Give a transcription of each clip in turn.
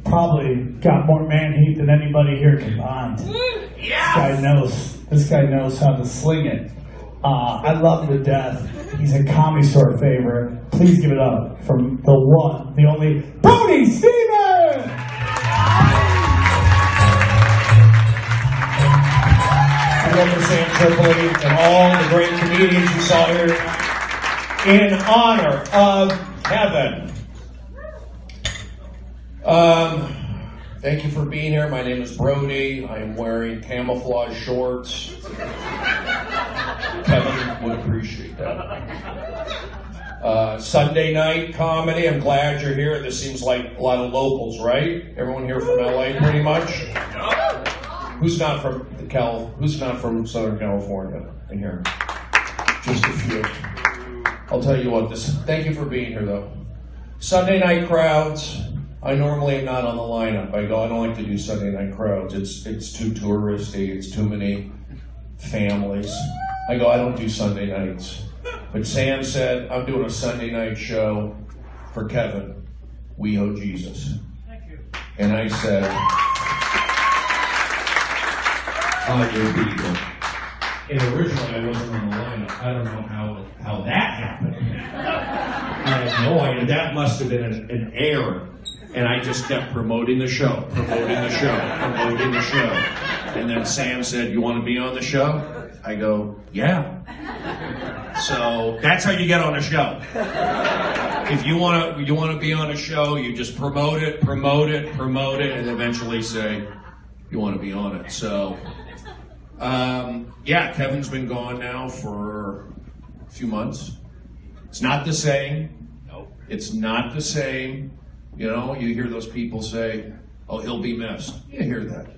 probably got more man heat than anybody here combined. Yes! This guy knows how to sling it. I love him to death. He's a Comedy Store favorite. Please give it up for the one, the only, Brody Stevens! I love Sam Tripoli and all the great comedians you saw here in honor of Kevin. Thank you for being here. My name is Brody. I am wearing camouflage shorts. Kevin would appreciate that. Sunday night comedy. I'm glad you're here. This seems like a lot of locals, right? Everyone here from LA, pretty much. Who's not from Southern California in here? Just a few. I'll tell you what. Thank you for being here, though. Sunday night crowds. I normally am not on the lineup. I don't like to do Sunday night crowds. It's too touristy. It's too many families. I don't do Sunday nights. But Sam said, I'm doing a Sunday night show for Kevin, WeHo Jesus. Thank you. And I said, you're beautiful. And originally I wasn't on the lineup. I don't know how that happened. I had no idea. That must have been an error. And I just kept promoting the show. And then Sam said, you want to be on the show? I go, yeah. So that's how you get on a show. If you want to be on a show, you just promote it, and eventually say, you want to be on it. So, Kevin's been gone now for a few months. It's not the same. No. It's not the same. You know, you hear those people say, oh, he'll be missed. You hear that.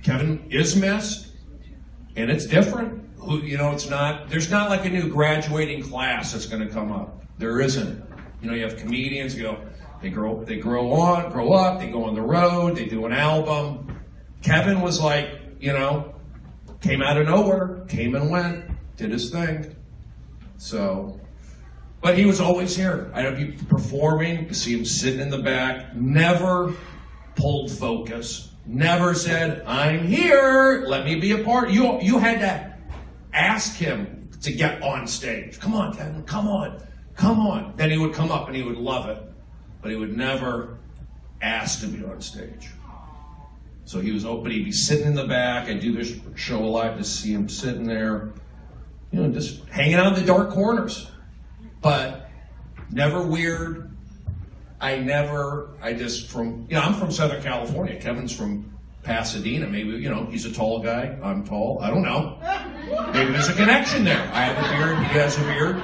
Kevin is missed, and it's different. There's not like a new graduating class that's going to come up. There isn't. You have comedians, they grow up, they go on the road, they do an album. Kevin was like, came out of nowhere, came and went, did his thing. So... But he was always here. I'd be performing, you see him sitting in the back, never pulled focus, never said, I'm here, let me be a part. You had to ask him to get on stage. Come on, Kevin, come on. Then he would come up and he would love it, but he would never ask to be on stage. So he was open, he'd be sitting in the back. I do this show a lot to see him sitting there, just hanging out in the dark corners. But never weird. I'm from Southern California. Kevin's from Pasadena. Maybe, he's a tall guy. I'm tall. I don't know. Maybe there's a connection there. I have a beard. He has a beard.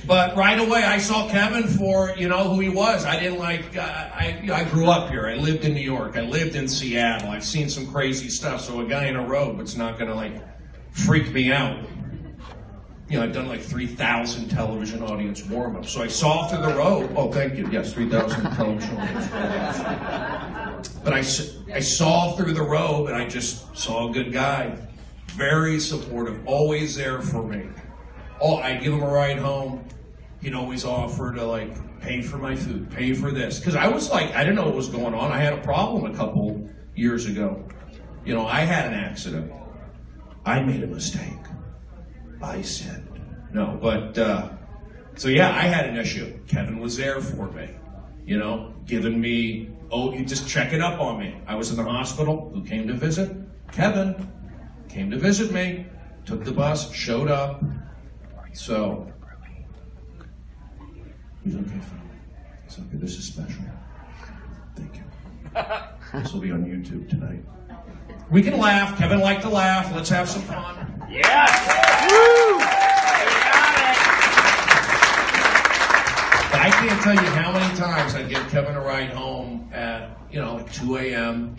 But right away, I saw Kevin for, who he was. I didn't I grew up here. I lived in New York. I lived in Seattle. I've seen some crazy stuff. So a guy in a robet's not going to, freak me out. I've done 3,000 television audience warm-ups. So I saw through the robe. Oh, thank you. Yes, 3,000 television audience warm-ups. But I saw through the robe, and I just saw a good guy. Very supportive. Always there for me. Oh, I'd give him a ride home. He'd always offer to, pay for my food, pay for this. Because I was I didn't know what was going on. I had a problem a couple years ago. I had an accident. I made a mistake. I sinned. No, but, I had an issue. Kevin was there for me, giving me, you just checking up on me. I was in the hospital. Who came to visit? Kevin came to visit me, took the bus, showed up. So, he's okay, it's okay. This is special. Thank you. This will be on YouTube tonight. We can laugh. Kevin liked to laugh. Let's have some fun. Yes! Woo! But I can't tell you how many times I'd give Kevin a ride home at, 2 a.m.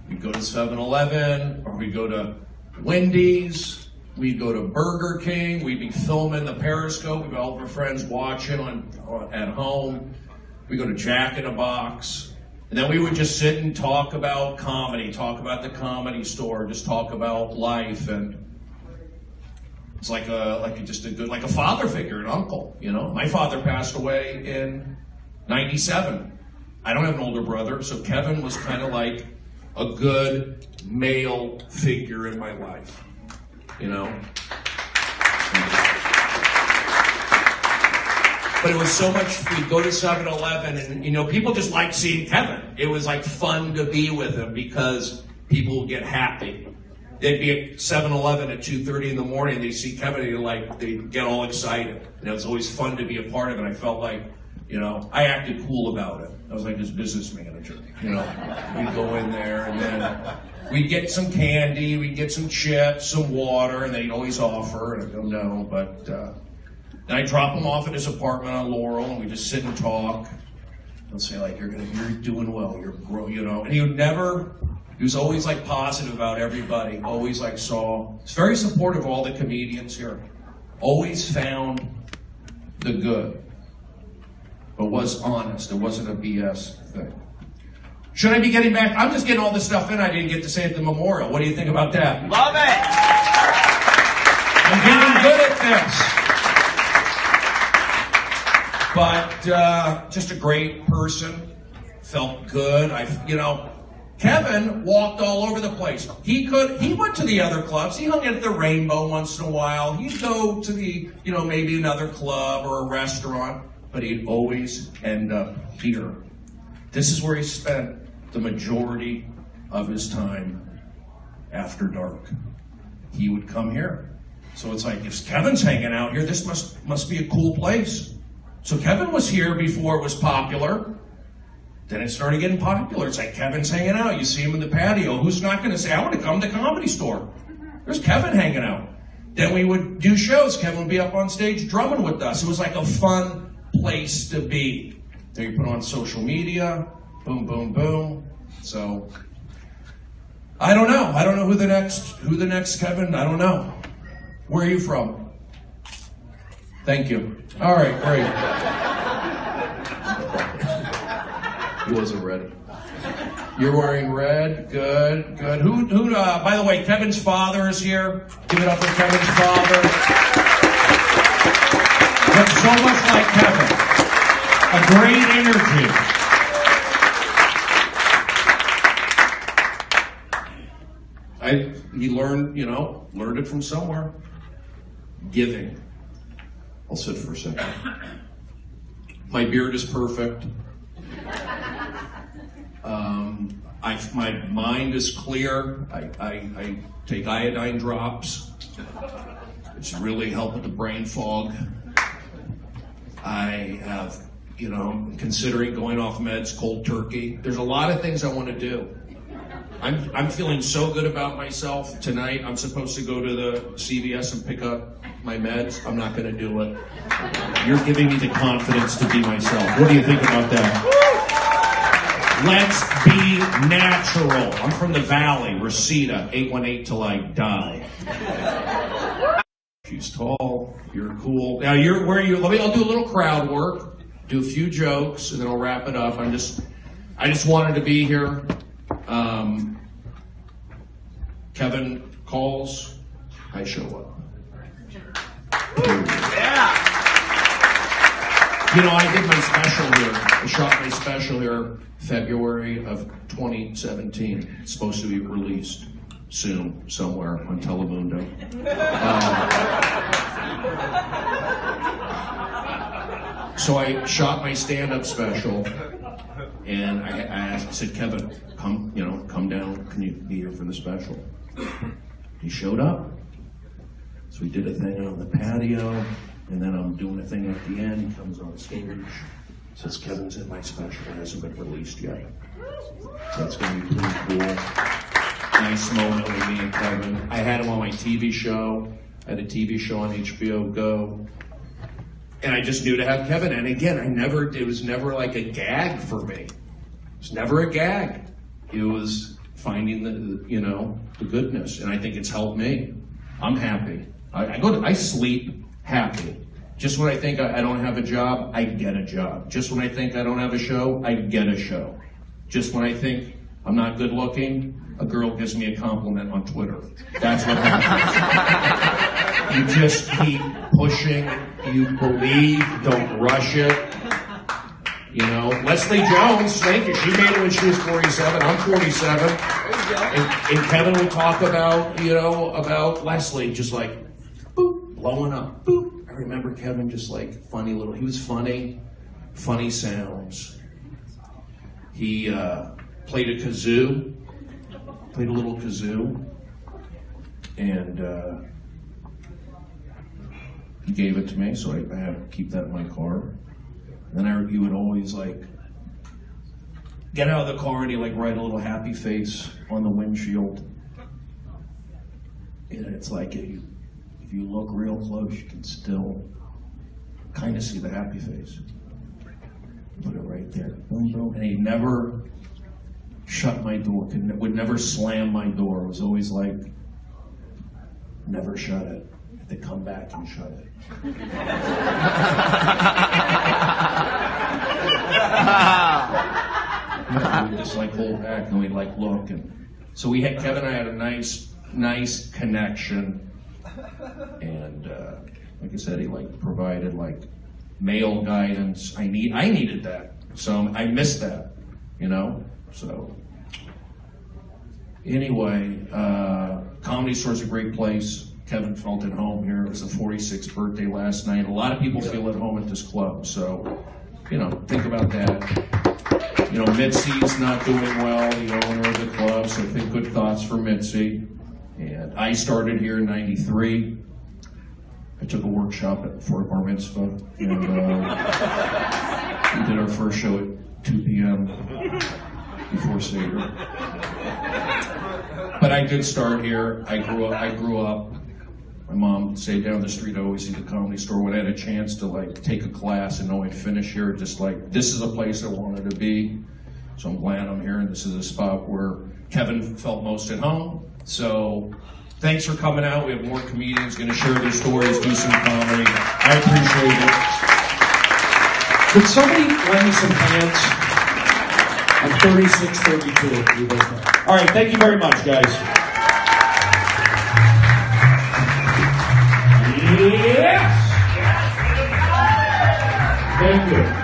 We'd go to 7-Eleven, or we'd go to Wendy's, we'd go to Burger King, we'd be filming the Periscope, we'd be all of our friends watching at home. We'd go to Jack in the Box. And then we would just sit and talk about comedy, talk about the Comedy Store, just talk about life, and it's like a father figure, an uncle. My father passed away in 97. I don't have an older brother, so Kevin was kind of like a good male figure in my life, you know? But it was so much, we'd go to 7-Eleven and, you know, people just liked seeing Kevin. It was like fun to be with him because people would get happy. They'd be at 7-Eleven at 2:30 in the morning, they'd see Kevin and they'd get all excited. And it was always fun to be a part of it. I felt like, you know, I acted cool about it. I was like his business manager, you know. We'd go in there and then we'd get some candy, we'd get some chips, some water, and they'd always offer, and I'd go no, but then I'd drop him off at his apartment on Laurel, and we'd just sit and talk. I'd say like, you're doing well, you're growing, you know. And he was always like positive about everybody, always like he's very supportive of all the comedians here. Always found the good, but was honest. It wasn't a BS thing. Should I be getting back? I'm just getting all this stuff in I didn't get to say at the memorial. What do you think about that? Love it! I'm getting good at this. But just a great person. Felt good. Kevin walked all over the place. He went to the other clubs. He hung at the Rainbow once in a while. He'd go to maybe another club or a restaurant, but he'd always end up here. This is where he spent the majority of his time after dark. He would come here. So it's like, if Kevin's hanging out here, this must be a cool place. So Kevin was here before it was popular. Then it started getting popular. It's like Kevin's hanging out. You see him in the patio. Who's not going to say, I want to come to the Comedy Store? There's Kevin hanging out. Then we would do shows. Kevin would be up on stage drumming with us. It was like a fun place to be. Then you put on social media. Boom, boom, boom. So, I don't know. I don't know who the next Kevin, I don't know. Where are you from? Thank you. All right, great. He wasn't red. You're wearing red. Good, good. Who? By the way, Kevin's father is here. Give it up for Kevin's father. Looks so much like Kevin. A great energy. He learned it from somewhere. Giving. I'll sit for a second. My beard is perfect. My mind is clear. I take iodine drops. It's really helped with the brain fog. I have, considering going off meds cold turkey. There's a lot of things I want to do. I'm feeling so good about myself. Tonight, I'm supposed to go to the CVS and pick up my meds. I'm not going to do it. You're giving me the confidence to be myself. What do you think about that? Let's be natural. I'm from the Valley, Reseda, 818 till I die. She's tall. You're cool. Now, where are you? I'll do a little crowd work, do a few jokes, and then I'll wrap it up. I just wanted to be here. Kevin calls, I show up. Yeah. I did my special here. I shot my special here February of 2017. It's supposed to be released soon, somewhere on Telemundo. So I shot my stand-up special, and I said, Kevin, come down. Can you be here for the special? He showed up. So we did a thing on the patio, and then I'm doing a thing at the end. He comes on stage, says, Kevin's in my special. It hasn't been released yet. That's going to be pretty cool. Nice moment with me and Kevin. I had him on my TV show. I had a TV show on HBO Go. And I just knew to have Kevin. And again, it was never like a gag for me. It was never a gag. It was finding the goodness. And I think it's helped me. I'm happy. I sleep happy. Just when I think I don't have a job, I get a job. Just when I think I don't have a show, I get a show. Just when I think I'm not good looking, a girl gives me a compliment on Twitter. That's what happens. You just keep pushing. You believe. Don't rush it. You know, Leslie Jones, thank you. She made it when she was 47. I'm 47. And Kevin would talk about, you know, about Leslie, just like, boop, blowing up, boop. I remember Kevin just like funny little, he was funny sounds. He played a kazoo, played a little kazoo, and he gave it to me, so I had to keep that in my car. And then he would always like get out of the car and he'd like write a little happy face on the windshield. And it's like if you look real close, you can still kind of see the happy face. Put it right there. Boom, boom. And he never shut my door, would never slam my door. It was always like, never shut it. If they come back and shut it. We'd just like hold back and we'd like look. And so Kevin and I had a nice connection. And like I said, he like provided like mail guidance. I needed that. So I missed that, you know? So anyway, Comedy Store's a great place. Kevin felt at home here. It was the 46th birthday last night. A lot of people feel at home at this club. So, you know, think about that. You know, Mitzi's not doing well, the owner of the club, so think good thoughts for Mitzi. And I started here in '93. I took a workshop for a bar mitzvah, and we did our first show at 2 p.m. before Seder. But I did start here. I grew up. My mom stayed down the street. I always see the Comedy Store. When I had a chance to like take a class and know I'd finish here, just like this is a place I wanted to be. So I'm glad I'm here, and this is a spot where Kevin felt most at home. So thanks for coming out. We have more comedians going to share their stories, do some comedy. I appreciate it. Could somebody lend me some hands? I'm 36, 32. All right, thank you very much, guys. Yes! Thank you.